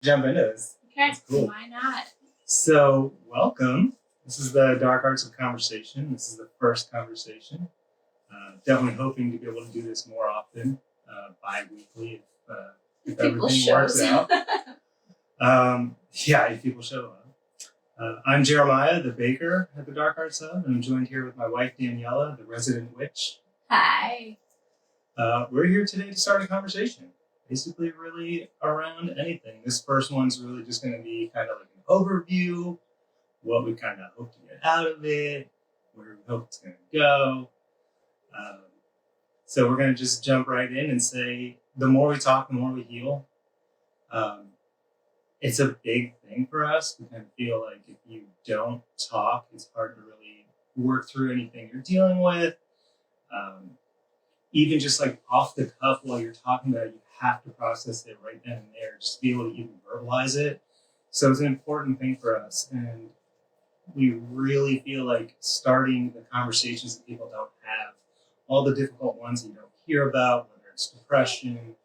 jump into this. Okay, Cool. why not? So, welcome. This is the Dark Arts of Conversation. This is the first conversation. Definitely hoping to be able to do this more often, bi-weekly if People everything works out. If people show up. I'm Jeremiah, the baker at the Dark Arts Hub, and I'm joined here with my wife, Daniela, the resident witch. Hi. We're here today to start a conversation, basically really around anything. This first one's really just going to be kind of like an overview, what we kind of hope to get out of it, where we hope it's going to go. So we're going to just jump right in and say, the more we talk, the more we heal. It's a big thing for us. We kind of feel like if you don't talk, it's hard to really work through anything you're dealing with. Even just like off the cuff while you're talking about it, you have to process it right then and there, just be able to even verbalize it. So it's an important thing for us. And we really feel like starting the conversations that people don't have, all the difficult ones that you don't hear about, whether it's depression,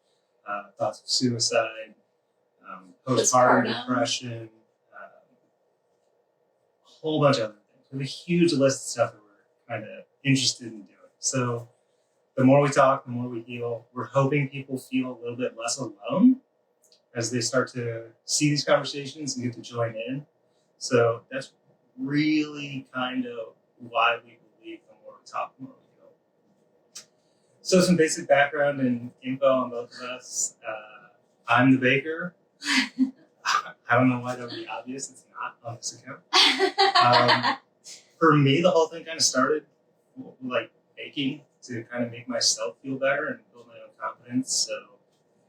thoughts of suicide, postpartum depression, a whole bunch of other things. We have a huge list of stuff that we're kind of interested in doing. So the more we talk, the more we heal. We're hoping people feel a little bit less alone as they start to see these conversations and get to join in. So that's really kind of why we believe the more we talk, the more we heal. So some basic background and info on both of us. I'm the baker. I don't know why that would be obvious. It's not on this account. For me, the whole thing kind of started like baking to kind of make myself feel better and build my own confidence. So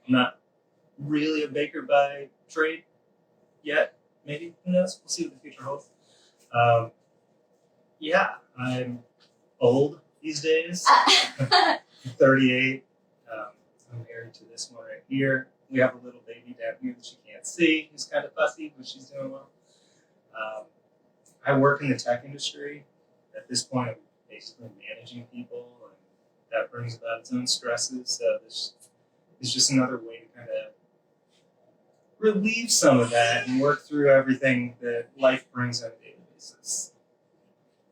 I'm not really a baker by trade yet. Maybe, who knows? We'll see what the future holds. I'm old these days. 38. I'm married to this one right here. We have a little baby down here that she can't see. Who's kind of fussy, but she's doing well. I work in the tech industry. At this point, I'm basically managing people, and that brings about its own stresses. So this is just another way to kind of relieve some of that and work through everything that life brings on a daily basis.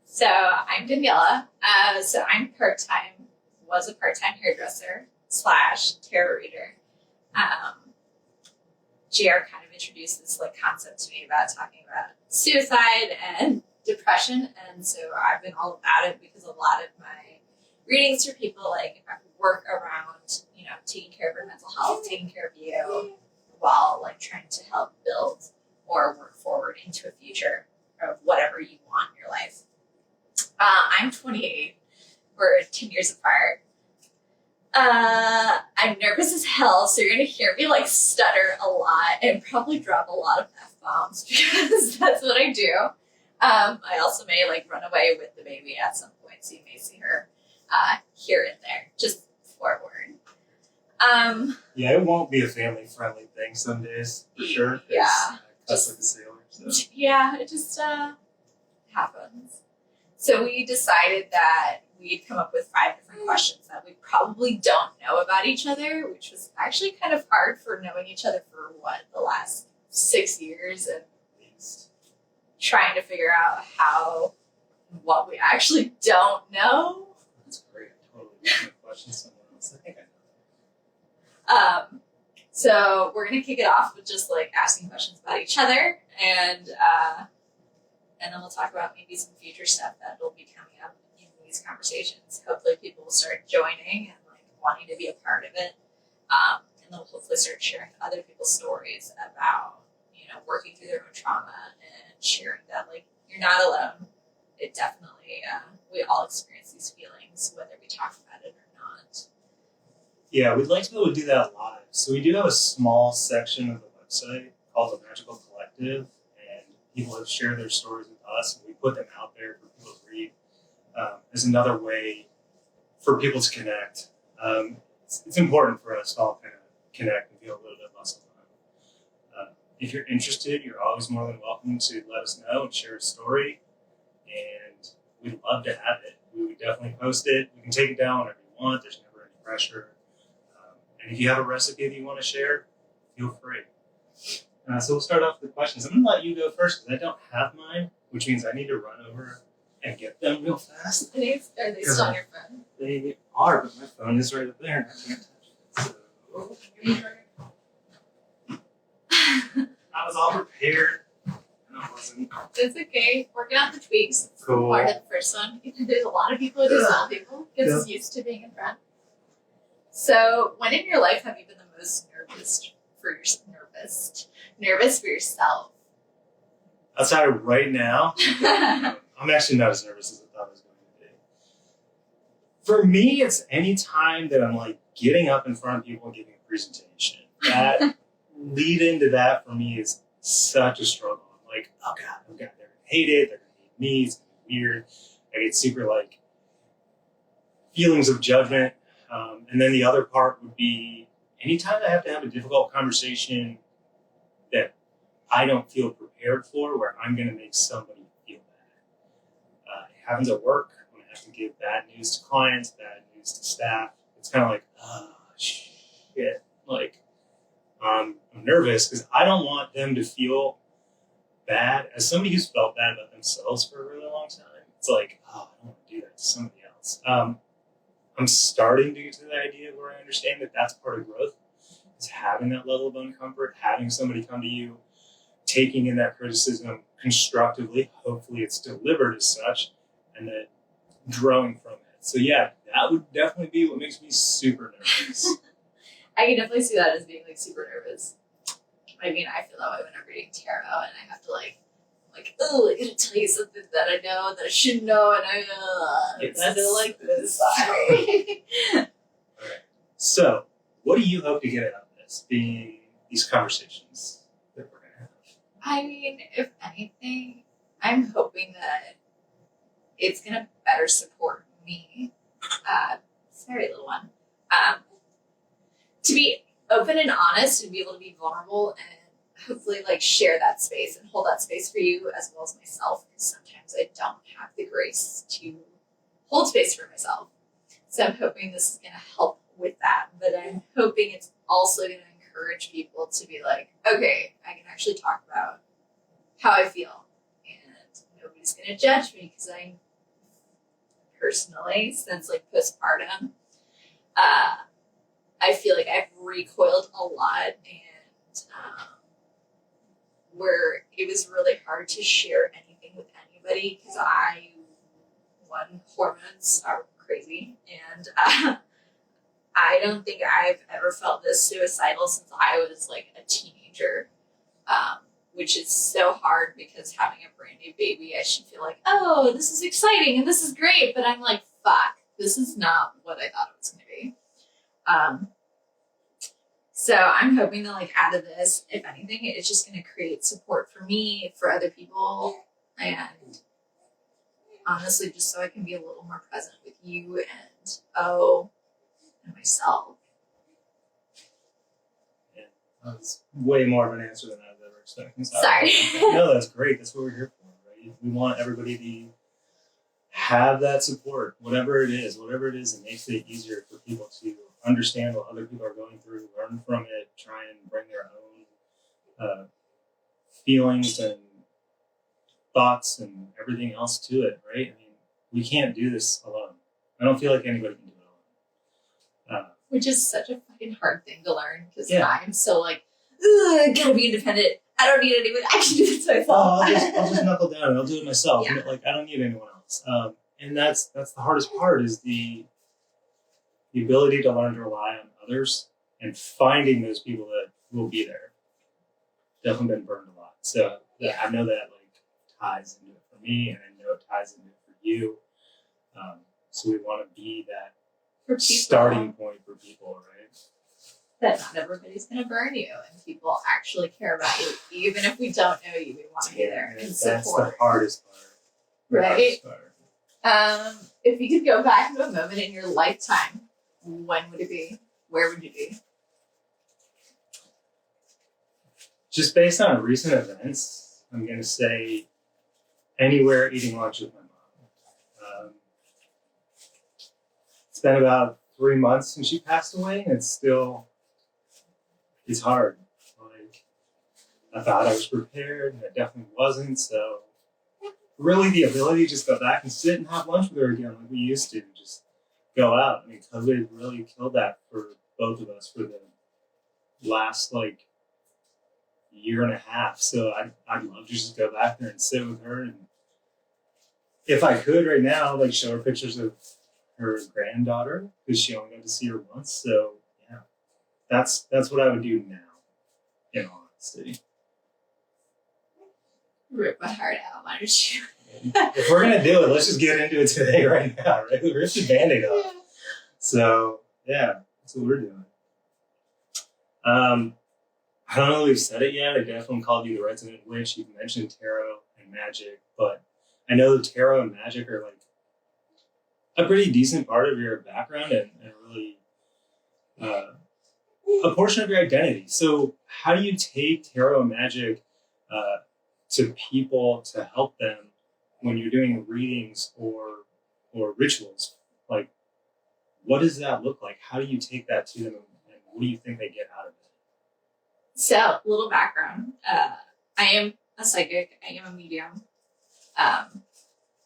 So I'm Daniela. I'm part-time, was a part-time hairdresser / tarot reader. JR kind of introduced this concept to me about talking about suicide and depression, and so I've been all about it because a lot of my readings for people work around taking care of your mental health, taking care of you, while trying to help build or work forward into a future of whatever you want in your life. I'm 28. We're 10 years apart. I'm nervous as hell, so you're going to hear me stutter a lot and probably drop a lot of F-bombs because that's what I do. I also may run away with the baby at some point, so you may see her here and there, just forward. It won't be a family-friendly thing some days, for sure. Yeah. Just like a sailor. So. Yeah, it just happens. So we decided that we'd come up with 5 different questions that we probably don't know about each other, which was actually kind of hard for knowing each other for the last 6 years, and trying to figure out what we actually don't know. That's great. Totally different questions somewhere else. I think I know. So we're gonna kick it off with just asking questions about each other, and then we'll talk about maybe some future stuff that will be coming up in these conversations. Hopefully people will start joining and wanting to be a part of it. And they'll hopefully start sharing other people's stories about, working through their own trauma and sharing that you're not alone. It definitely, we all experience these feelings, whether we talk about it or not. Yeah, we'd like to be able to do that live. So we do have a small section of the website called the Magical Collective, and people have shared their stories with us, and we put them out there for people to read as another way for people to connect. It's important for us to all kind of connect and feel a little bit less alone. If you're interested, you're always more than welcome to let us know and share a story, and we'd love to have it. We would definitely post it. You can take it down whenever you want. There's never any pressure. And if you have a recipe that you want to share, feel free. So we'll start off with the questions. I'm going to let you go first because I don't have mine, which means I need to run over and get them real fast. Are they still on your phone? They are, but my phone is right up there and I can't touch it. So I was all prepared and I wasn't. It's okay. Working out the tweaks. It's Cool. part of the first one. There's a lot of people who do small people. Gets us used to being in front. So, when in your life have you been the most nervous for yourself? Outside of right now, I'm actually not as nervous as I thought I was going to be. For me, it's any time that I'm like getting up in front of people and giving a presentation. That lead into that for me is such a struggle. I'm like, oh god, they're gonna hate it, they're gonna hate me, it's gonna be weird. I get super like feelings of judgment. And then the other part would be anytime I have to have a difficult conversation that I don't feel prepared for, where I'm going to make somebody feel bad. It happens at work when I have to give bad news to clients, bad news to staff. It's kind of like, oh, shit. Like, I'm nervous because I don't want them to feel bad. As somebody who's felt bad about themselves for a really long time, it's like, oh, I don't want to do that to somebody else. I'm starting to get to the idea where I understand that that's part of growth. Is having that level of uncomfort, having somebody come to you, taking in that criticism constructively. Hopefully it's delivered as such, and then growing from it. So yeah, that would definitely be what makes me super nervous. I can definitely see that as being like super nervous. I mean, I feel that way when I'm reading tarot and I have to like, oh, I gotta tell you something that I know that I should know, and I feel like this. Sorry. All right. So, what do you hope to get out of this, being these conversations that we're gonna have? I mean, if anything, I'm hoping that it's gonna better support me. Sorry, little one. To be open and honest and be able to be vulnerable and hopefully like share that space and hold that space for you as well as myself, because sometimes I don't have the grace to hold space for myself. So I'm hoping this is going to help with that, but I'm hoping it's also going to encourage people to be like, okay, I can actually talk about how I feel and nobody's going to judge me, because I personally, since like postpartum, I feel like I've recoiled a lot, and where it was really hard to share anything with anybody because hormones are crazy, and I don't think I've ever felt this suicidal since I was like a teenager, which is so hard because having a brand new baby, I should feel like, oh, this is exciting and this is great, but I'm like, fuck, this is not what I thought it was going to be. So I'm hoping that like out of this, if anything, it's just going to create support for me, for other people, and honestly, just so I can be a little more present with you and myself. Yeah, that was way more of an answer than I was ever expecting. Sorry. No, that's great. That's what we're here for, right? We want everybody to have that support, whatever it is that makes it easier for people to understand what other people are going through, learn from it, try and bring their own feelings and thoughts and everything else to it, right? I mean, we can't do this alone. I don't feel like anybody can do it alone. Which is such a fucking hard thing to learn, because Yeah. I'm so like, I gotta be independent. I don't need anyone. I can do this myself. I'll just knuckle down and I'll do it myself. Yeah. Like, I don't need anyone else. And that's the hardest part, is the ability to learn to rely on others and finding those people that will be there. Definitely been burned a lot. So Yeah. I know that like ties into it for me, and I know it ties into it for you. So we want to be that For people, starting point for people, right? that not everybody's gonna burn you, and people actually care about you, even if we don't know you. We want to be there and That's support. the hardest part. The Right. hardest part. If you could go back to a moment in your lifetime, when would it be? Where would you be? Just based on recent events, I'm going to say anywhere eating lunch with my mom. It's been about 3 months since she passed away, and it's hard. Like, I thought I was prepared, and I definitely wasn't. So really, the ability to just go back and sit and have lunch with her again, like we used to, just go out. I mean, COVID really killed that for both of us for the last like year and a half. So I'd love to just go back there and sit with her, and if I could right now, like show her pictures of her granddaughter because she only got to see her once. So yeah, that's what I would do now. In all honesty, Rip my heart out. Why don't you? if we're gonna do it, let's just get into it today, right now, right? Rip the Band-Aid off. Yeah. So yeah, that's what we're doing. I don't know if we've said it yet. I definitely called you the resident witch. You've mentioned tarot and magic, but I know the tarot and magic are like a pretty decent part of your background and really a portion of your identity. So how do you take tarot and magic to people to help them when you're doing readings or rituals? Like, what does that look like? How do you take that to them, and what do you think they get out of it? So, little background. I am a psychic. I am a medium.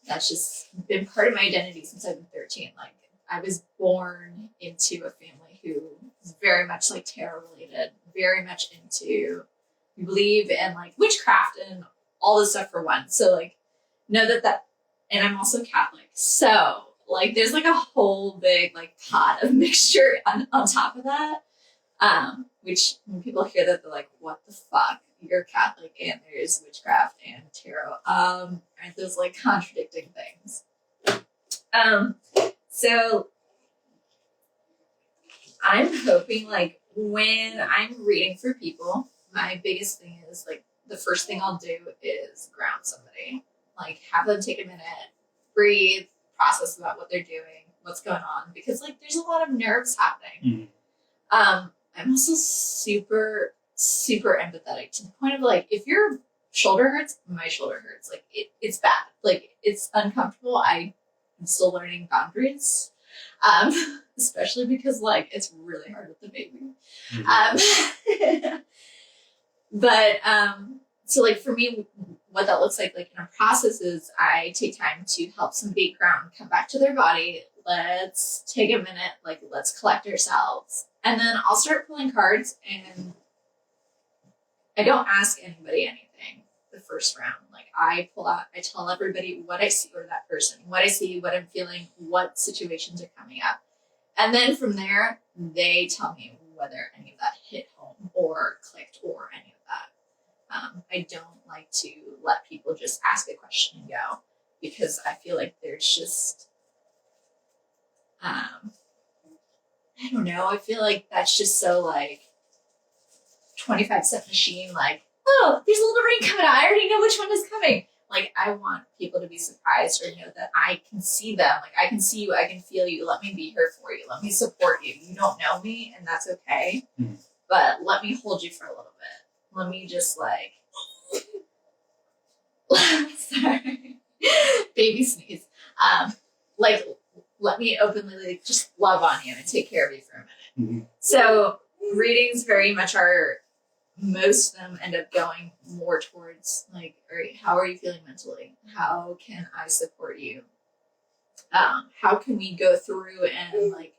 That's just been part of my identity since I've been 13. Like, I was born into a family who is very much like tarot related, very much into, we believe in like witchcraft and all this stuff for one. So like, know that, and I'm also Catholic. So like, there's like a whole big like pot of mixture on top of that. Which when people hear that, they're like, what the fuck? You're Catholic and there's witchcraft and tarot. Aren't those like contradicting things? So I'm hoping like when I'm reading for people, my biggest thing is like the first thing I'll do is ground somebody. Like have them take a minute, breathe, process about what they're doing, what's going on, because like there's a lot of nerves happening. I'm also super, super empathetic to the point of like, if your shoulder hurts, my shoulder hurts. Like it's bad. Like it's uncomfortable. I'm still learning boundaries. Especially because like it's really hard with the baby. So like for me, what that looks like in a process is I take time to help somebody ground, come back to their body. Let's take a minute, like let's collect ourselves. And then I'll start pulling cards, and I don't ask anybody anything the first round. Like I pull out, I tell everybody what I see, or that person, what I see, what I'm feeling, what situations are coming up. And then from there, they tell me whether any of that hit home or clicked or any of that. I don't like to let people just ask a question and go, because I feel like there's just, I don't know. I feel like that's just so like 25-cent machine. Like, oh, there's a little ring coming out. I already know which one is coming. Like, I want people to be surprised or know that I can see them. Like, I can see you. I can feel you. Let me be here for you. Let me support you. You don't know me, and that's okay. But let me hold you for a little bit. Let me just like, sorry, baby sneeze. Like, let me openly like just love on you and take care of you for a minute. So readings very much are, most of them end up going more towards like, all right, how are you feeling mentally? How can I support you? How can we go through and like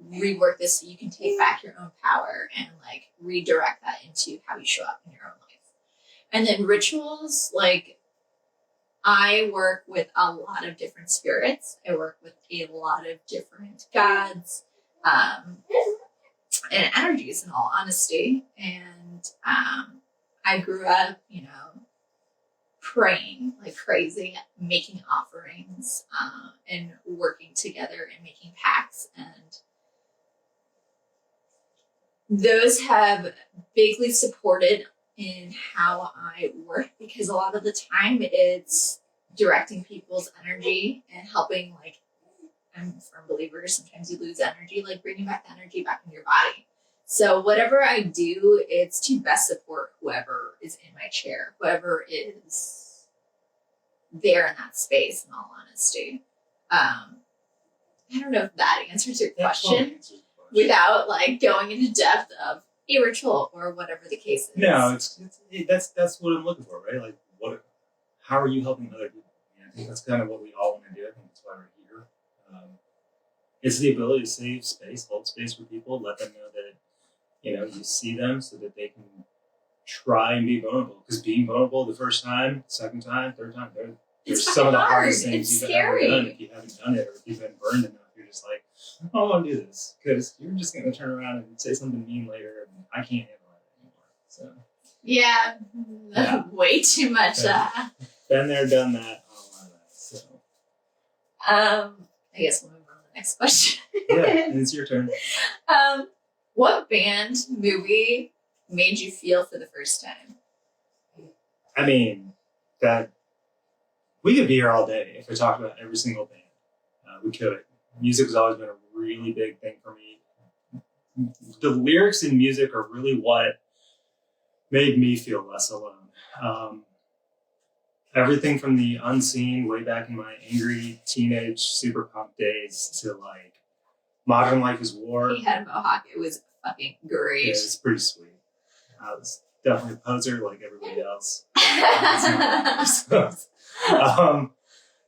rework this so you can take back your own power and like redirect that into how you show up in your own life? And then rituals, like I work with a lot of different spirits. I work with a lot of different gods, and energies in all honesty. And I grew up, praying like crazy, making offerings, and working together and making pacts. And those have bigly supported in how I work, because a lot of the time it's directing people's energy and helping, like, I'm a firm believer, sometimes you lose energy, like bringing back the energy back in your body. So whatever I do, it's to best support whoever is in my chair, whoever is there in that space, in all honesty. I don't know if that answers your question without like going into depth of irritable or whatever the case is. No, that's what I'm looking for, right? Like, how are you helping other people? And I think that's kind of what we all want to do. I think that's why we're here. It's the ability to save space, hold space for people, let them know that, you see them so that they can try and be vulnerable. Because being vulnerable the first time, second time, third time, there's It's some of the fucking hardest hard. things It's you've scary. ever done. If you haven't done it, or if you've been burned enough, you're just like, I don't want to do this, because you're just going to turn around and say something mean later, and I can't handle it anymore. So Yeah. Way too much. been there, done that, a lot of that. So I guess we'll move on to the next question. yeah, it's your turn. What band, movie made you feel for the first time? I mean, that we could be here all day if we talked about every single band. We could. Music has always been a really big thing for me. The lyrics in music are really what made me feel less alone. Everything from the Unseen, way back in my angry teenage super punk days, to like Modern Life is War. He had a mohawk. It was fucking great. Yeah, it's pretty sweet. I was definitely a poser like everybody else.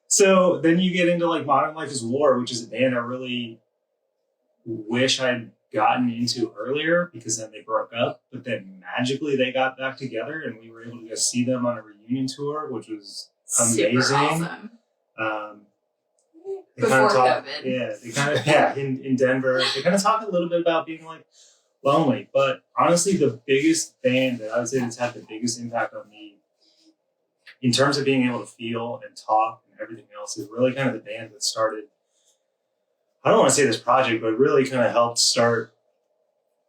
So then you get into like Modern Life is War, which is a band I really wish I'd gotten into earlier, because then they broke up, but then magically they got back together and we were able to go see them on a reunion tour, which was amazing. Super awesome. They Before talk, COVID. Yeah, they kind of, in Denver, they kind of talk a little bit about being like lonely, but honestly, the biggest band that I would say that's had the biggest impact on me in terms of being able to feel and talk and everything else is really kind of the band that started, I don't want to say this project, but really kind of helped start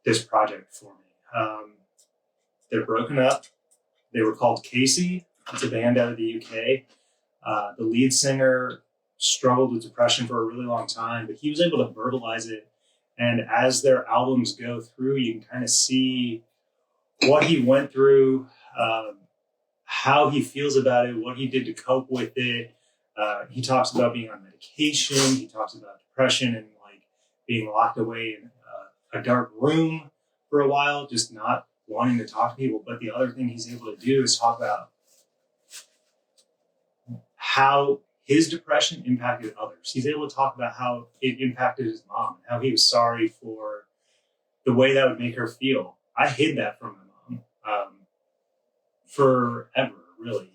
this project for me. They're broken up. They were called Casey. It's a band out of the UK. The lead singer struggled with depression for a really long time, but he was able to verbalize it. And as their albums go through, you can kind of see what he went through, how he feels about it, what he did to cope with it. He talks about being on medication. He talks about depression and like being locked away in a dark room for a while, just not wanting to talk to people. But the other thing he's able to do is talk about how his depression impacted others. He's able to talk about how it impacted his mom, how he was sorry for the way that would make her feel. I hid that from my mom forever, really.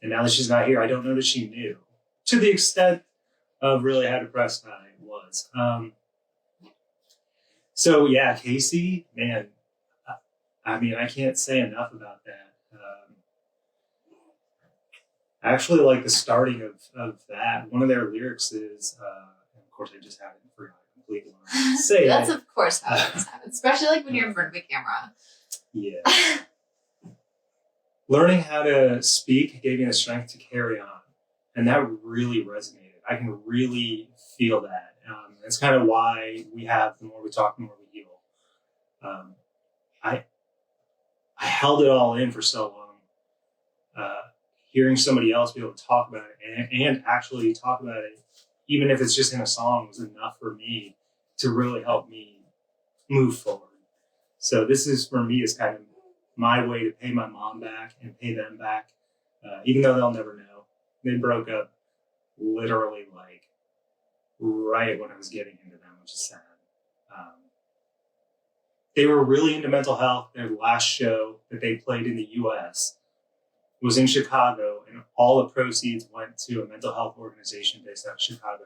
And now that she's not here, I don't know that she knew, to the extent of really how depressed I was. So yeah, Casey, man, I mean, I can't say enough about that. I actually like the starting of that. One of their lyrics is, and of course I just haven't forgotten completely what I say. That's of course how things happen, especially like when you're in front of a camera. Yeah. Learning how to speak gave me the strength to carry on. And that really resonated. I can really feel that. That's kind of why we have the more we talk, the more we heal. I held it all in for so long. Hearing somebody else be able to talk about it and actually talk about it, even if it's just in a song, was enough for me to really help me move forward. So this is, for me, is kind of my way to pay my mom back and pay them back, even though they'll never know. They broke up literally like right when I was getting into them, which is sad. They were really into mental health. Their last show that they played in the US was in Chicago, and all the proceeds went to a mental health organization based out of Chicago,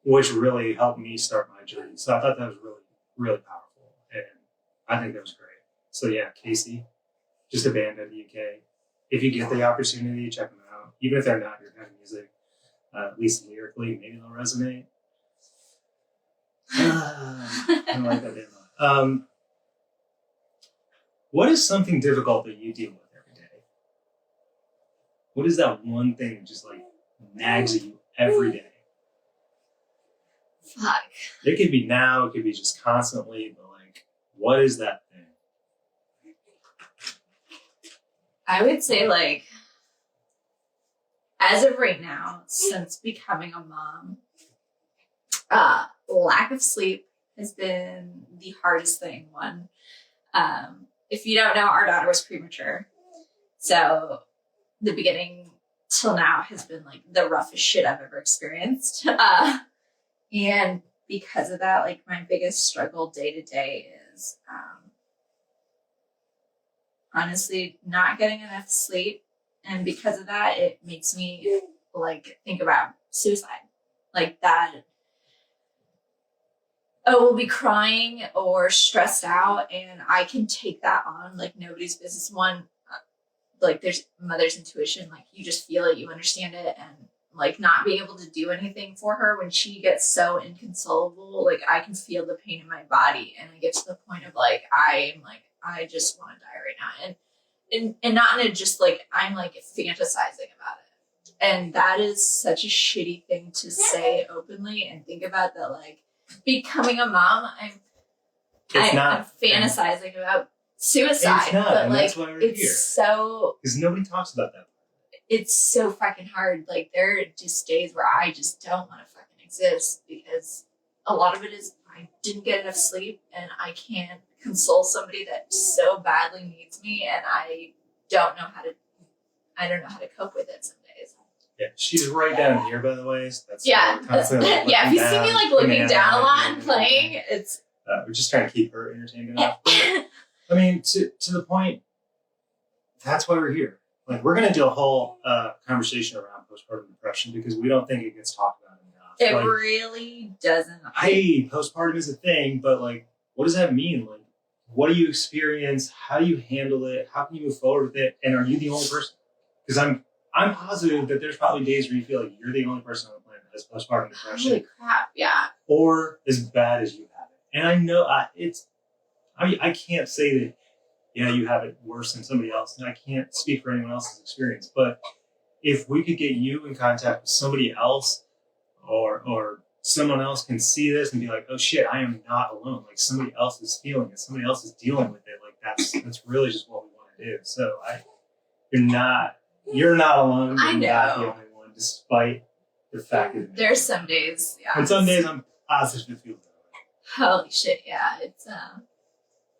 which really helped me start my journey. So I thought that was really, really powerful, and I think that was great. So yeah, Casey, just a band out of the UK. If you get the opportunity, check them out. Even if they're not your kind of music, at least lyrically, maybe they'll resonate. I don't like that demo. What is something difficult that you deal with every day? What is that one thing that just like nags at you every day? Fuck. It could be now, it could be just constantly, but like, what is that thing? I would say, like, as of right now, since becoming a mom, lack of sleep has been the hardest thing. One, if you don't know, our daughter was premature. So the beginning till now has been like the roughest shit I've ever experienced. And because of that, like my biggest struggle day to day is honestly not getting enough sleep. And because of that, it makes me like think about suicide. Like that, I will be crying or stressed out, and I can take that on like nobody's business. One, like there's mother's intuition, like you just feel it, you understand it, and like not being able to do anything for her when she gets so inconsolable, like I can feel the pain in my body, and I get to the point of like I just want to die right now, and not in a just like I'm like fantasizing about it, and that is such a shitty thing to say openly and think about. That like becoming a mom, I'm fantasizing about suicide, it's not, but and like that's why we're it's here. so Because nobody talks about that. it's so fucking hard. Like there are just days where I just don't want to fucking exist because a lot of it is I didn't get enough sleep and I can't console somebody that so badly needs me, and I don't know how to cope with it some days. Yeah, she's right down here, by the way. So that's Yeah, yeah. If you see me like looking down a lot and playing, it's we're just trying to keep her entertained enough. But, I mean, to the point, that's why we're here. Like, we're going to do a whole conversation around postpartum depression because we don't think it gets talked about enough. It like, really doesn't. Hey, postpartum is a thing, but like, what does that mean? Like, what do you experience? How do you handle it? How can you move forward with it? And are you the only person? Because I'm positive that there's probably days where you feel like you're the only person on the planet that has postpartum depression. Holy crap! Yeah. Or as bad as you have it. And I know I can't say that, yeah, you have it worse than somebody else. And I can't speak for anyone else's experience. But if we could get you in contact with somebody else or someone else can see this and be like, oh shit, I am not alone. Like somebody else is feeling it. Somebody else is dealing with it. Like that's really just what we want to do. So you're not alone. I know. You're not the only one, despite the fact that There's some days, yeah. and some days I'm positive it feels that way. Holy shit, yeah. It's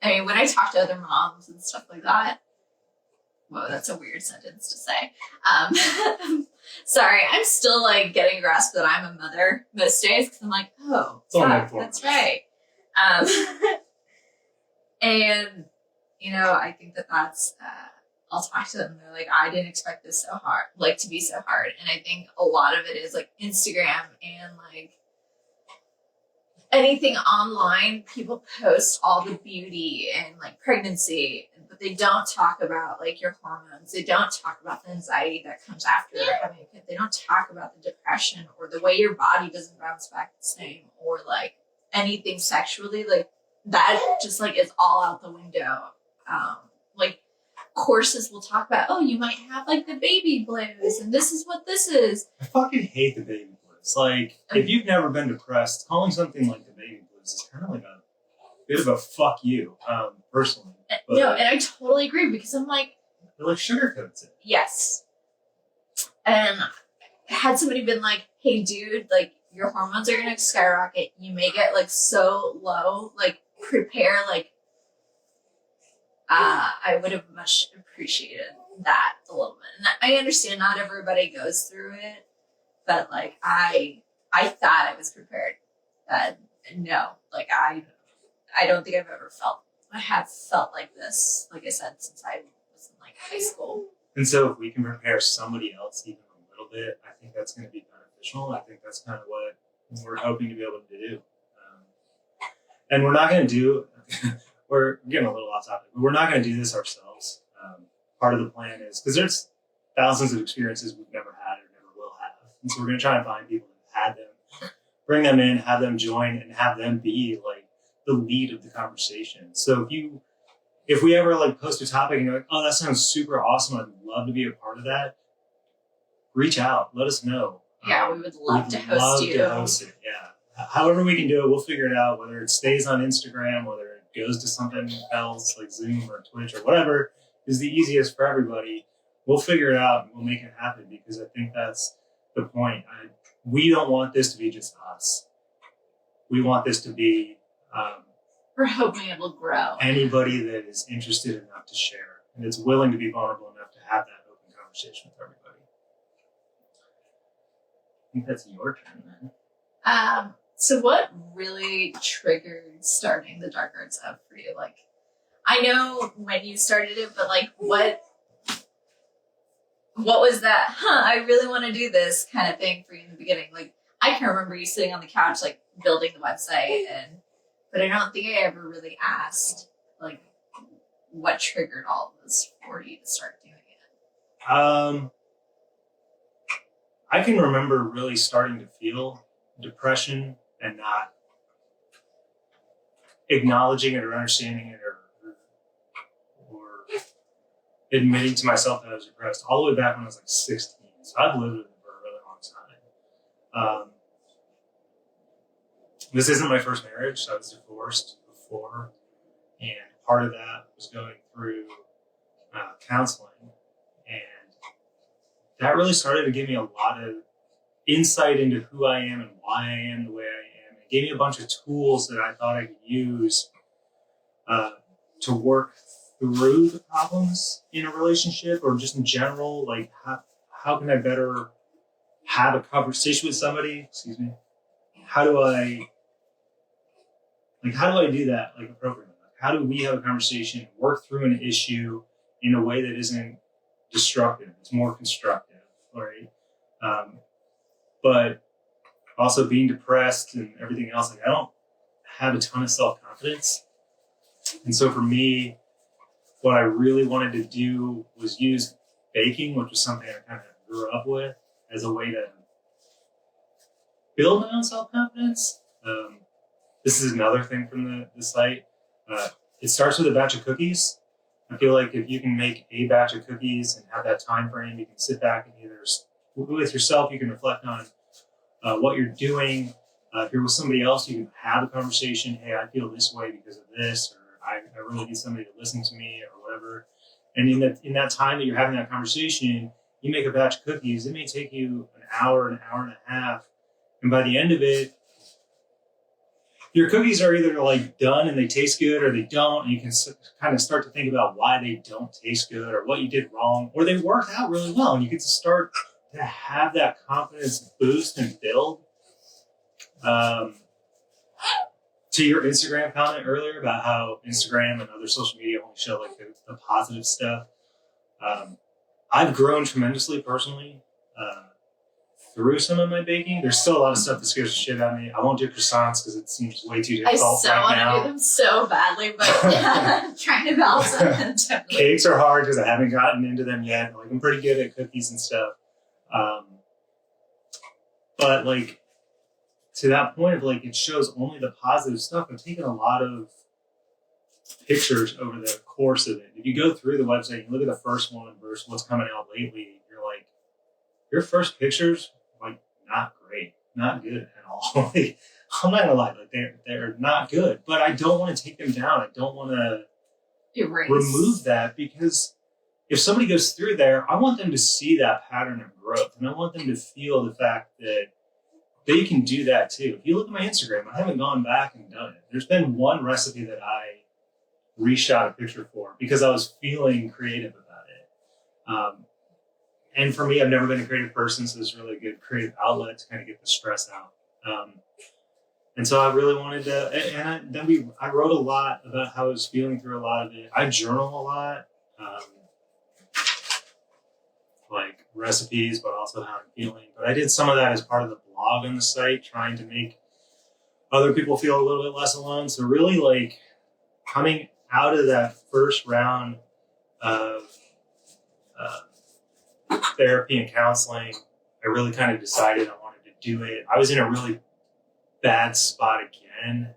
I mean, when I talk to other moms and stuff like that, whoa, that's a weird sentence to say. Sorry, I'm still like getting a grasp that I'm a mother most days because I'm like, oh, that's right. And you know, I think that's. I'll talk to them. They're like, I didn't expect this so hard, like to be so hard. And I think a lot of it is like Instagram and like anything online. People post all the beauty and like pregnancy, but they don't talk about like your hormones. They don't talk about the anxiety that comes after having a kid. They don't talk about the depression or the way your body doesn't bounce back the same, or like anything sexually. Like that just like is all out the window. Like courses will talk about, oh, you might have like the baby blues and this is what this is. I fucking hate the baby blues. Like, if you've never been depressed, calling something like the baby blues is kind of like a bit of a fuck you, personally. But no, and I totally agree because I'm like, it like sugarcoats it. yes. And had somebody been like, hey dude, like your hormones are gonna skyrocket, you may get like so low, like prepare, like I would have much appreciated that a little bit. And I understand not everybody goes through it, but like I thought I was prepared. No, like I don't think I have felt like this, like I said, since I was in like high school. And so if we can prepare somebody else even a little bit, I think that's going to be beneficial. I think that's kind of what we're hoping to be able to do. And we're not going to do we're getting a little off topic, but we're not going to do this ourselves. Part of the plan is because there's thousands of experiences we've never had or never will have. And so we're going to try and find people that had them, bring them in, have them join, and have them be like the lead of the conversation. So if we ever like post a topic and you're like, oh, that sounds super awesome, I'd love to be a part of that, reach out, let us know. Yeah, we would love to host you. It, yeah. However we can do it, we'll figure it out, whether it stays on Instagram, whether it goes to something else like Zoom or Twitch or whatever is the easiest for everybody. We'll figure it out and we'll make it happen because I think that's the point. We don't want this to be just us. We want this to be We're hoping it will grow. Anybody that is interested enough to share and is willing to be vulnerable enough to have that open conversation with everybody. I think that's your turn then. So what really triggered starting the Dark Arts Hub for you? Like, I know when you started it, but like what was that, I really want to do this kind of thing for you in the beginning? Like, I can remember you sitting on the couch, like building the website, but I don't think I ever really asked like what triggered all of this for you to start doing it. I can remember really starting to feel depression and not acknowledging it or understanding it or admitting to myself that I was depressed all the way back when I was like 16. So I've lived with it for a really long time. This isn't my first marriage. So I was divorced before. And part of that was going through counseling. And that really started to give me a lot of insight into who I am and why I am the way I am. It gave me a bunch of tools that I thought I could use to work through the problems in a relationship or just in general. Like, how can I better have a conversation with somebody? Excuse me. How do I do that like appropriately? Like, how do we have a conversation, work through an issue in a way that isn't destructive? It's more constructive, right? But also being depressed and everything else, like I don't have a ton of self-confidence. And so for me, what I really wanted to do was use baking, which was something I kind of grew up with, as a way to build my own self-confidence. This is another thing from the site. It starts with a batch of cookies. I feel like if you can make a batch of cookies and have that time frame, you can sit back and either with yourself, you can reflect on what you're doing. If you're with somebody else, you can have a conversation. Hey, I feel this way because of this, or I really need somebody to listen to me, or whatever. And in that time that you're having that conversation, you make a batch of cookies. It may take you an hour and a half, and by the end of it, your cookies are either like done and they taste good, or they don't. And you can kind of start to think about why they don't taste good, or what you did wrong, or they worked out really well, and you get to start to have that confidence boost and build. To your Instagram comment earlier about how Instagram and other social media only show like the positive stuff. I've grown tremendously personally through some of my baking. There's still a lot of stuff that scares the shit out of me. I won't do croissants because it seems way too difficult right want now. to do them so badly, but trying to balance them. Definitely. Cakes are hard because I haven't gotten into them yet. Like I'm pretty good at cookies and stuff. But like to that point of like, it shows only the positive stuff. I've taken a lot of pictures over the course of it. If you go through the website and look at the first one versus what's coming out lately, you're like, your first pictures, like not great, not good at all. Like, I'm not gonna lie, like they're not good, but I don't want to take them down. I don't want to remove that, because if somebody goes through there, I want them to see that pattern of growth, and I want them to feel the fact that they can do that too. If you look at my Instagram, I haven't gone back and done it. There's been one recipe that I reshot a picture for because I was feeling creative about it. And for me, I've never been a creative person, so it's really a good creative outlet to kind of get the stress out. And so I really wanted to, and I wrote a lot about how I was feeling through a lot of it. I journal a lot, like recipes, but also how I'm feeling. But I did some of that as part of the blog on the site, trying to make other people feel a little bit less alone. So really like coming out of that first round of therapy and counseling, I really kind of decided I wanted to do it. I was in a really bad spot again.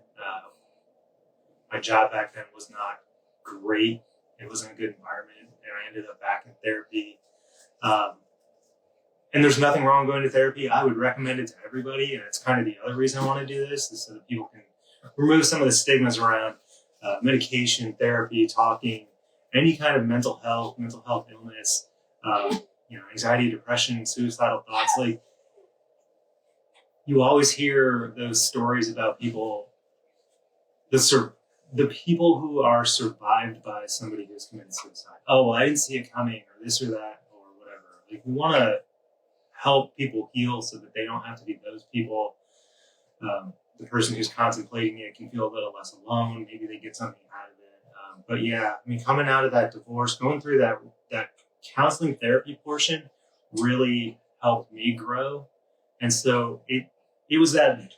My job back then was not great. It wasn't a good environment, and I ended up back in therapy. And there's nothing wrong going to therapy. I would recommend it to everybody, and it's kind of the other reason I want to do this, is so that people can remove some of the stigmas around medication, therapy, talking, any kind of mental health illness, anxiety, depression, suicidal thoughts. Like, you always hear those stories about people the people who are survived by somebody who's committed suicide. Oh, well, I didn't see it coming, or this or that, or whatever. Like, we want to help people heal so that they don't have to be those people. The person who's contemplating it can feel a little less alone. Maybe they get something out of it. But yeah, I mean, coming out of that divorce, going through that counseling therapy portion really helped me grow. And so it was that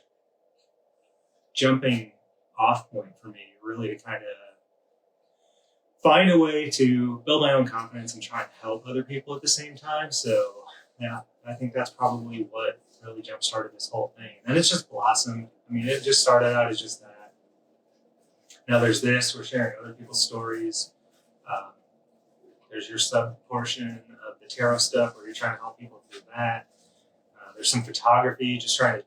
jumping off point for me, really, to kind of find a way to build my own confidence and try and help other people at the same time. So yeah, I think that's probably what really jump started this whole thing. And it's just blossomed. I mean, it just started out as just that. Now there's this, we're sharing other people's stories. There's your sub portion of the tarot stuff where you're trying to help people through that. There's some photography, just trying to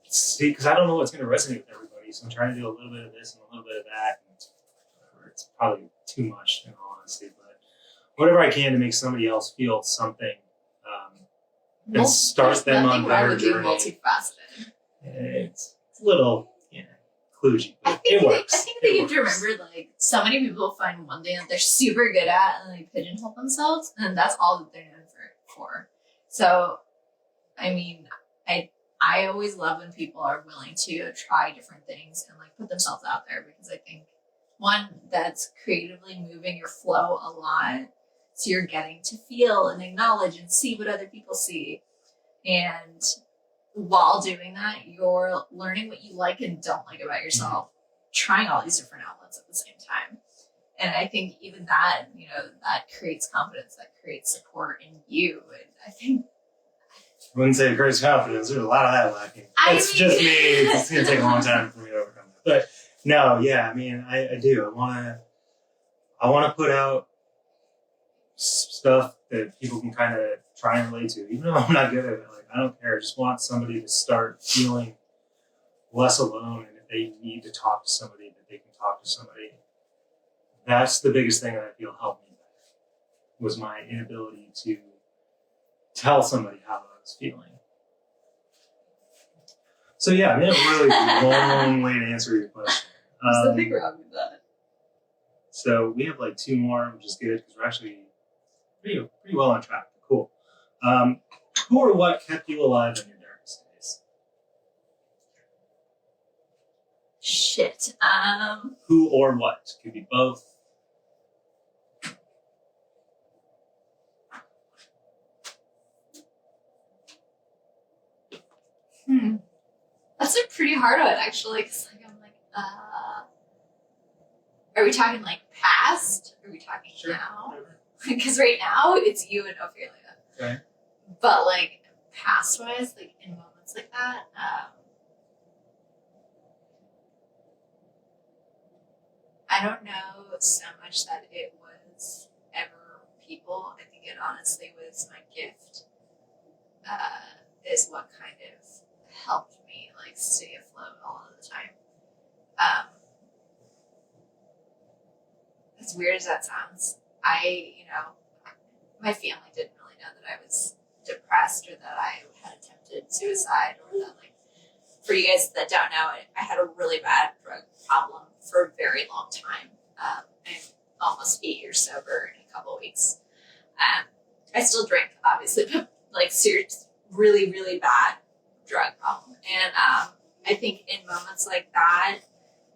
see, because I don't know what's going to resonate with everybody. So I'm trying to do a little bit of this and a little bit of that. And it's probably too much, in all honesty, but whatever I can to make somebody else feel something and start them on their journey. Multifaceted. It's a little, kludgy, but it works. I think that you have to remember, like, so many people find one thing that they're super good at and they pigeonhole themselves, and that's all that they're known for. So, I mean, I always love when people are willing to try different things and like put themselves out there, because I think, one, that's creatively moving your flow a lot. So you're getting to feel and acknowledge and see what other people see. And while doing that, you're learning what you like and don't like about yourself, trying all these different outlets at the same time. And I think even that, that creates confidence, that creates support in you. And I think, I wouldn't say it creates confidence. There's a lot of that lacking. It's just me. It's going to take a long time for me to overcome that. But no, yeah, I mean, I do. I want to put out stuff that people can kind of try and relate to, even though I'm not good at it. Like, I don't care. I just want somebody to start feeling less alone, and if they need to talk to somebody, that they can talk to somebody. That's the biggest thing that I feel helped me back, was my inability to tell somebody how I was feeling. So yeah, I mean, a really long way to answer your question. what's the big wrong with that? So we have like 2 more, which is good because we're actually pretty well on track. Cool. Who or what kept you alive in your darkest days? Shit. Who or what? Could be both. That's a pretty hard one, actually, because like, I'm like, are we talking like past? Are we talking now? Because right now it's you and Ophelia. Okay. But like past wise, like in moments like that, I don't know so much that it was ever people. I think it honestly was my gift. Is what kind of helped me like stay afloat all of the time. As weird as that sounds, my family didn't really know that I was depressed or that I had attempted suicide, or that, like, for you guys that don't know, I had a really bad drug problem for a very long time. I'm almost 8 years sober in a couple of weeks. I still drink, obviously, but like serious, really, really bad drug problem. And I think in moments like that,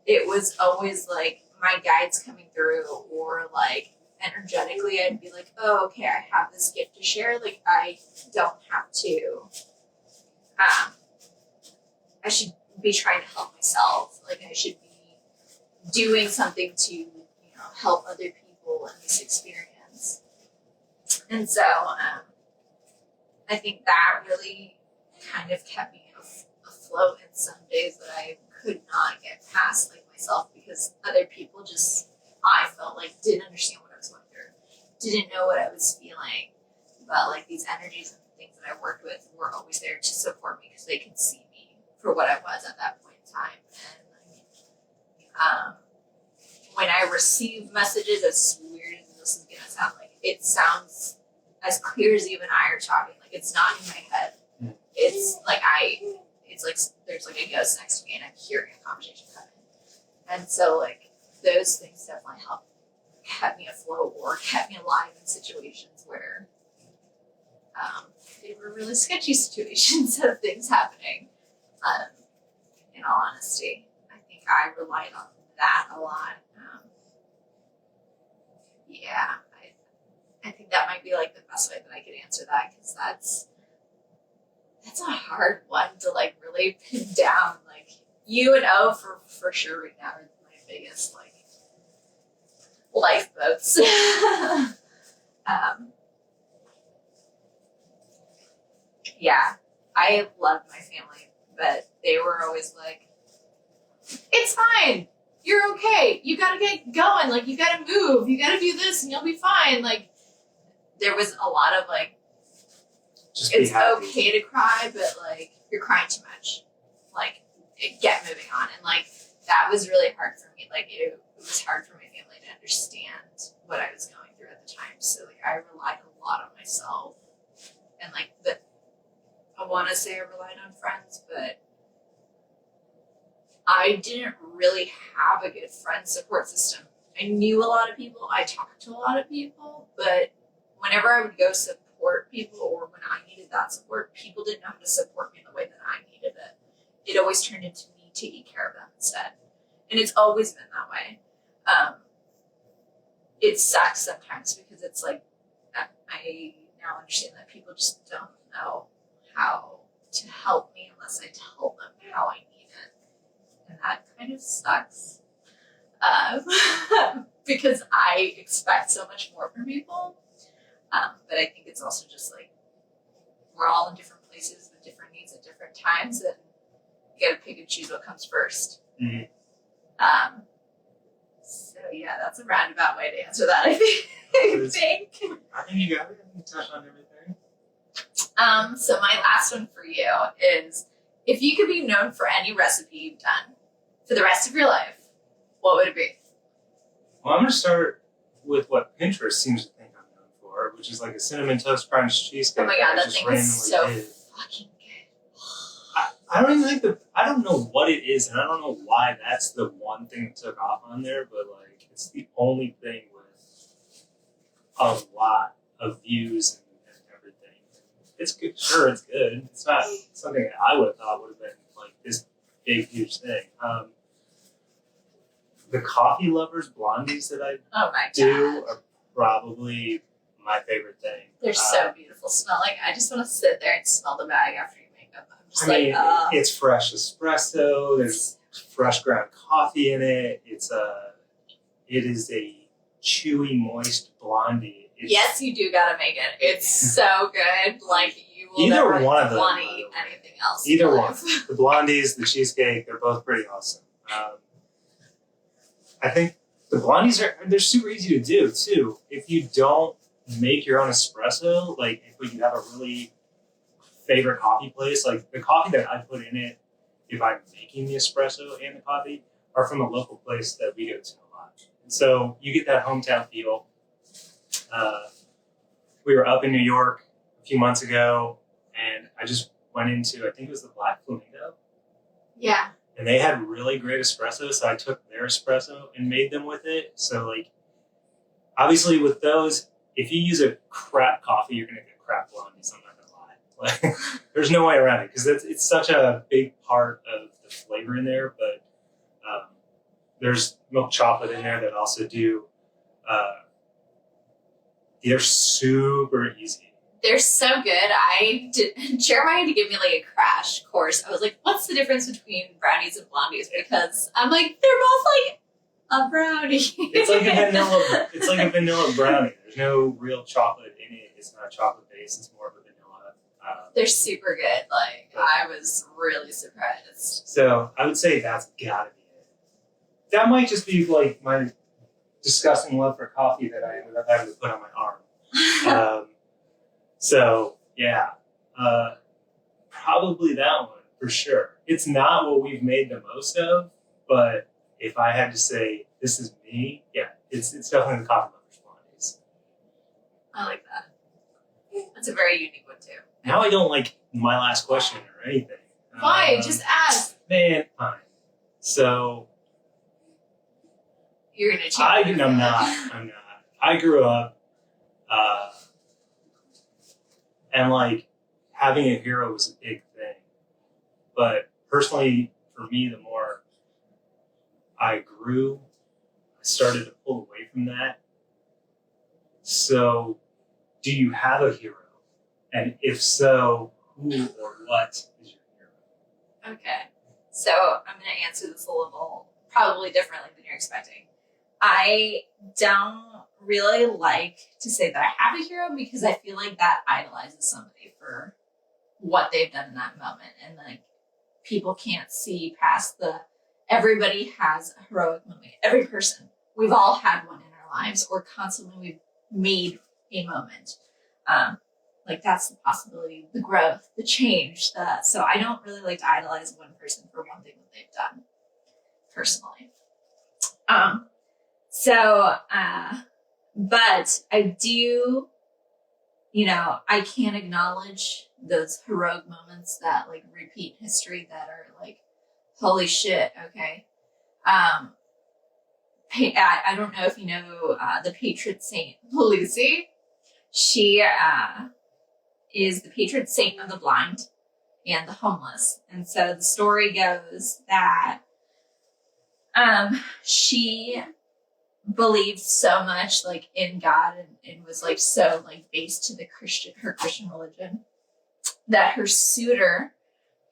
it was always like my guides coming through, or like energetically I'd be like, oh, okay, I have this gift to share. Like, I don't have to, I should be trying to help myself. Like, I should be doing something to, help other people in this experience. And so I think that really kind of kept me afloat in some days that I could not get past, like, myself, because other people just, I felt like, didn't understand what I was going through, didn't know what I was feeling, but like these energies and things that I worked with were always there to support me because they could see me for what I was at that point in time. And when I receive messages, as weird as this is gonna sound, like, it sounds as clear as even I are talking. Like, it's not in my head. It's like it's like there's like a ghost next to me and I'm hearing a conversation coming. And so like those things definitely helped kept me afloat or kept me alive in situations where they were really sketchy situations of things happening. In all honesty, I think I relied on that a lot. Yeah, I think that might be like the best way that I could answer that, because that's a hard one to like really pin down. Like U and O for sure right now are my biggest like lifeboats. Yeah, I love my family, but they were always like, "It's fine. You're okay. You gotta get going. Like you gotta move. You gotta do this, and you'll be fine." Like there was a lot of like, Just it's be happy. okay to cry, but like you're crying too much. Like get moving on, and like that was really hard for me. Like it was hard for my family to understand what I was going through at the time. So like I relied a lot on myself, and like I want to say I relied on friends, but I didn't really have a good friend support system. I knew a lot of people, I talked to a lot of people, but whenever I would go support people or when I needed that support, people didn't know how to support me the way that I needed it. It always turned into me taking care of them instead. And it's always been that way. It sucks sometimes because it's like, I now understand that people just don't know how to help me unless I tell them how I need it. And that kind of sucks. Because I expect so much more from people. But I think it's also just like, we're all in different places with different needs at different times, and you gotta pick and choose what comes first. Mhm. So yeah, that's a roundabout way to answer that, I think. I think you got it. You touched on everything. So my last one for you is, if you could be known for any recipe you've done for the rest of your life, what would it be? Well, I'm going to start with what Pinterest seems to think I'm known for, which is like a cinnamon toast crunch cheesecake. Oh my god, I that thing is so did. fucking good. I don't even think I don't know what it is, and I don't know why that's the one thing that took off on there, but like it's the only thing with a lot of views and everything. It's good. Sure, it's good. It's not something that I would have thought would have been like this big, huge thing. The coffee lovers blondies that I Oh my do god. are probably my favorite thing. They're so beautiful smelling. I just want to sit there and smell the bag after you make them. I'm just I mean, like, it's fresh espresso. There's fresh ground coffee in it. It is a chewy, moist blondie. yes, you do gotta make it. It's so good. Like you will Either never one of them, want by to the eat way. anything else. Either in one. life. The blondies, the cheesecake, they're both pretty awesome. I think the blondies they're super easy to do too. If you don't make your own espresso, like if you have a really favorite coffee place, like the coffee that I put in it, if I'm making the espresso and the coffee, are from a local place that we go to a lot. And so you get that hometown feel. We were up in New York a few months ago, and I just went into, I think it was the Black Flamingo, Yeah. and they had really great espresso, so I took their espresso and made them with it. So like, obviously with those, if you use a crap coffee, you're gonna get crap blondies. I'm not gonna lie. Like, there's no way around it because it's such a big part of the flavor in there. But there's milk chocolate in there that also do. They're super easy. They're so good. Jeremiah had to give me like a crash course. I was like, what's the difference between brownies and blondies? Because I'm like, they're both like a brownie. It's like a vanilla brownie. There's no real chocolate in it. It's not chocolate based. It's more of a vanilla. They're super good. Like, I was really surprised. So I would say that's gotta be it. That might just be like my disgusting love for coffee that I ended up having to put on my arm. So yeah, probably that one for sure. It's not what we've made the most of, but if I had to say this is me, yeah, it's definitely the coffee lovers blondies. I like that. That's a very unique one too. Now I don't like my last question or anything. Fine, just ask. Man, fine. So You're gonna change. I'm not. I grew up, and like having a hero was a big thing. But personally, for me, the more I grew, I started to pull away from that. So, do you have a hero? And if so, who or what is your hero? Okay. So I'm going to answer this a little, probably differently than you're expecting. I don't really like to say that I have a hero because I feel like that idolizes somebody for what they've done in that moment. And like people can't see past everybody has a heroic moment. Every person. We've all had one in our lives or constantly we've made a moment. Like that's the possibility, the growth, the change. So I don't really like to idolize one person for one thing that they've done, personally. But I do, I can acknowledge those heroic moments that like repeat history that are like, holy shit, okay. I don't know if you know the patron saint Lucy. She is the patron saint of the blind and the homeless. And so the story goes that she believed so much like in God and was like so like based to her Christian religion that her suitor,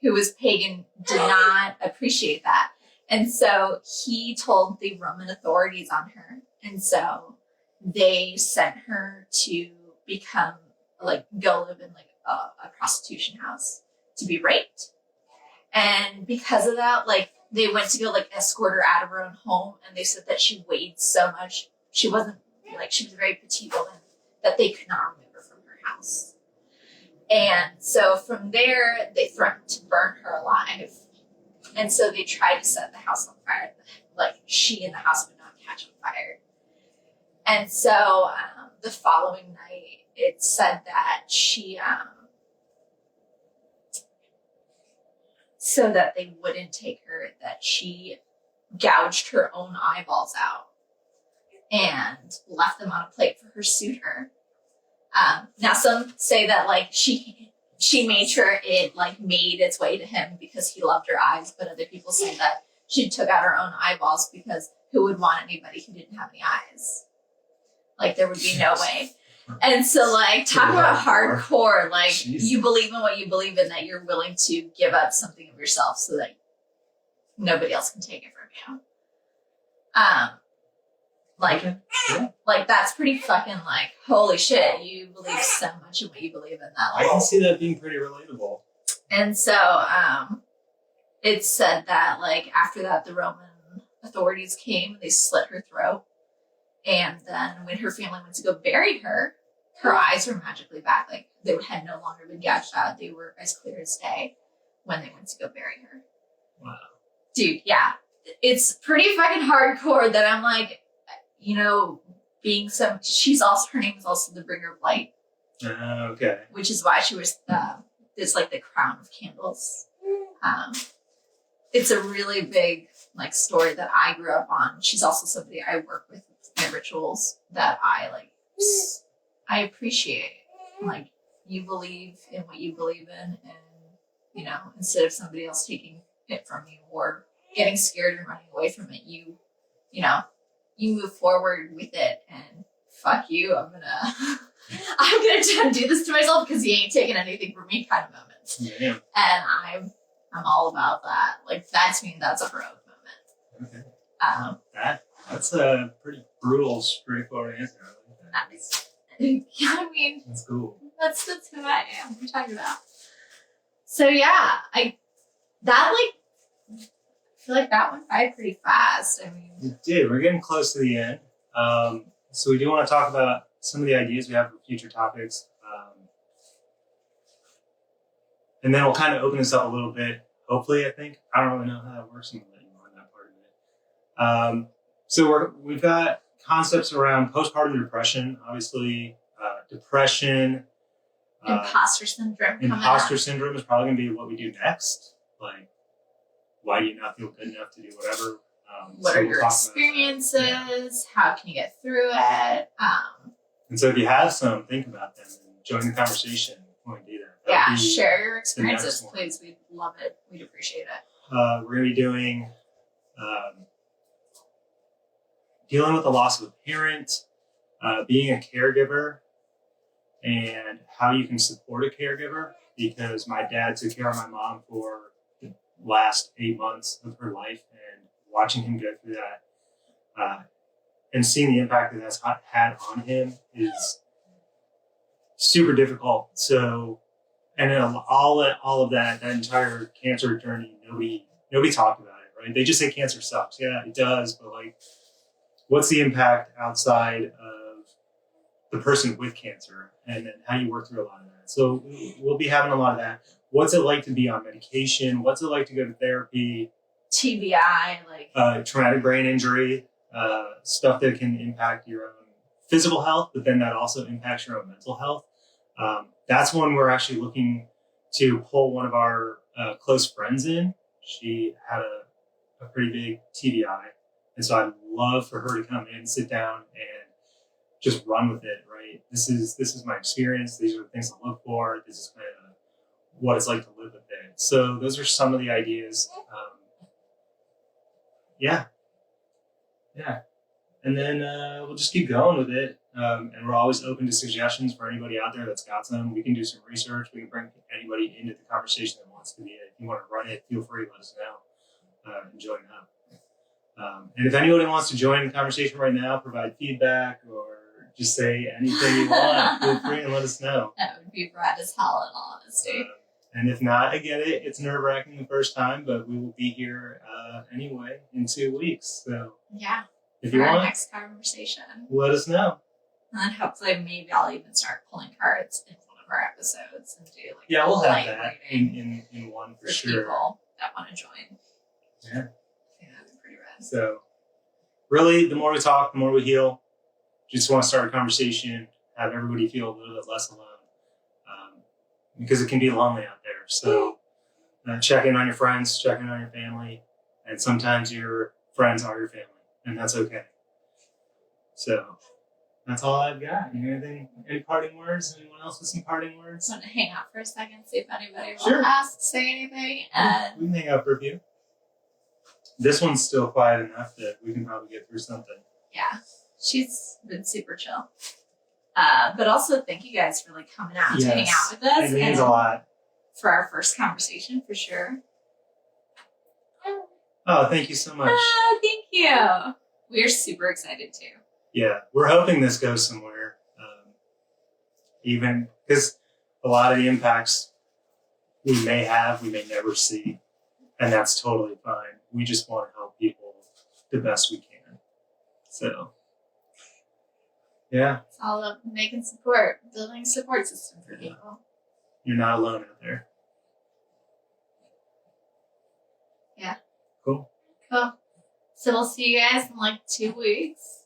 who was pagan, did not appreciate that. And so he told the Roman authorities on her. And so they sent her to go live in like a prostitution house to be raped. And because of that, like they went to go like escort her out of her own home. And they said that she weighed so much. She was a very petite woman that they could not remove her from her house. And so from there, they threatened to burn her alive. And so they tried to set the house on fire. Like she and the house would not catch on fire. And so the following night, it said that she, so that they wouldn't take her, that she gouged her own eyeballs out and left them on a plate for her suitor. Now some say that like she made sure it like made its way to him because he loved her eyes, but other people say that she took out her own eyeballs because who would want anybody who didn't have any eyes? Like there would be no way. And so like talk about hardcore, like Jeez. You believe in what you believe in, that you're willing to give up something of yourself so that nobody else can take it from you. Like that's pretty fucking like holy shit, you believe so much in what you believe in that. I can see that being pretty relatable. And so it said that like after that the Roman authorities came, they slit her throat. And then when her family went to go bury her, her eyes were magically back. Like they had no longer been gouged out. They were as clear as day when they went to go bury her. Wow. Dude, yeah. It's pretty fucking hardcore that I'm like, her name is also the bringer of light. Okay. Which is why she was, there's like the crown of candles. It's a really big like story that I grew up on. She's also somebody I work with in rituals that I appreciate. Like you believe in what you believe in, and instead of somebody else taking it from you or getting scared and running away from it, you move forward with it and fuck you, I'm gonna do this to myself because you ain't taking anything from me kind of moments. Yeah. And I'm all about that. Like that to me, that's a heroic moment. Okay. That's a pretty brutal, straightforward answer. Nice. Yeah, I mean, that's cool. That's who I am. We're talking about. So yeah, I feel like that went by pretty fast. I mean, it did. We're getting close to the end. So we do want to talk about some of the ideas we have for future topics. And then we'll kind of open this up a little bit. Hopefully, I think. I don't really know how that works. I'm going to let you know on that part of it. So we've got concepts around postpartum depression, obviously, depression. Imposter syndrome. Imposter syndrome is probably going to be what we do next. Like, why do you not feel good enough to do whatever? What are your experiences? How can you get through it? And so if you have some, think about them and join the conversation when we do that. Share your experiences, please. We'd love it. We'd appreciate it. We're going to be doing dealing with the loss of a parent, being a caregiver, and how you can support a caregiver, because my dad took care of my mom for the last 8 months of her life, and watching him go through that and seeing the impact that that's had on him is super difficult. So, and then all of that entire cancer journey, nobody talked about it, right? They just say cancer sucks. Yeah, it does, but like, what's the impact outside of the person with cancer, and then how do you work through a lot of that? So we'll be having a lot of that. What's it like to be on medication? What's it like to go to therapy? TBI, like traumatic brain injury, stuff that can impact your own physical health, but then that also impacts your own mental health. That's one we're actually looking to pull one of our close friends in. She had a pretty big TBI. And so I'd love for her to come in, sit down, and just run with it, right? This is my experience. These are the things I look for. This is kind of what it's like to live with it. So those are some of the ideas. Yeah. And then we'll just keep going with it. And we're always open to suggestions for anybody out there that's got some. We can do some research. We can bring anybody into the conversation that wants to be it. If you want to run it, feel free to let us know and join up. And if anybody wants to join the conversation right now, provide feedback or just say anything you want, feel free and let us know. That would be rad as hell, in all honesty. And if not, I get it. It's nerve-wracking the first time, but we will be here anyway in 2 weeks. So yeah, if you want our next conversation, let us know. And then hopefully maybe I'll even start pulling cards in one of our episodes and do like we'll have that in one for sure. People that want to join. Yeah. That'd be pretty rad. So really, the more we talk, the more we heal. Just want to start a conversation, have everybody feel a little bit less alone. Because it can be lonely out there. So check in on your friends, check in on your family, and sometimes your friends are your family, and that's okay. So that's all I've got. Any parting words? Anyone else with some parting words? Want to hang out for a second, see if anybody Sure. will ask, say anything? And we can hang out for a few. This one's still quiet enough that we can probably get through something. Yeah, she's been super chill. But also thank you guys for like coming out to hang out with us. It means a lot. For our first conversation, for sure. Oh, thank you so much. Oh, thank you. We're super excited too. Yeah, we're hoping this goes somewhere. Even because a lot of the impacts we may never see, and that's totally fine. We just want to help people the best we can. So. Yeah. It's all about building a support system for people. You're not alone out there. Yeah. Cool. So we'll see you guys in like 2 weeks.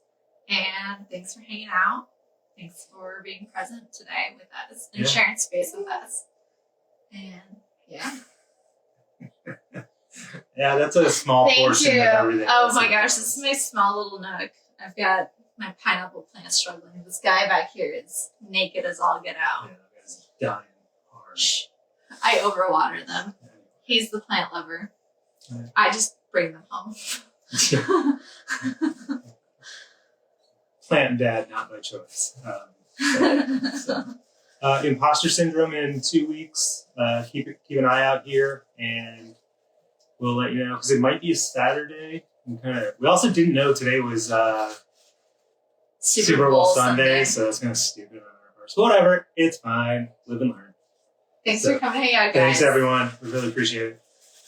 And thanks for hanging out. Thanks for being present today with us and sharing space with us. And yeah. Yeah, that's a small portion of everything. Oh my gosh, this is my small little nook. I've got my pineapple plant struggling. This guy back here is naked as all get out. Yeah, it's dying hard. Shh. I overwater them. He's the plant lover. Right. I just bring them home. Plant dad, not by choice. Imposter syndrome in 2 weeks. Keep an eye out here, and we'll let you know because it might be a Saturday. We also didn't know today was Super Bowl Sunday, so it's kind of stupid on our parts. Whatever, it's fine. Live and learn. Thanks for coming to hang out, guys. Thanks, everyone. We really appreciate it.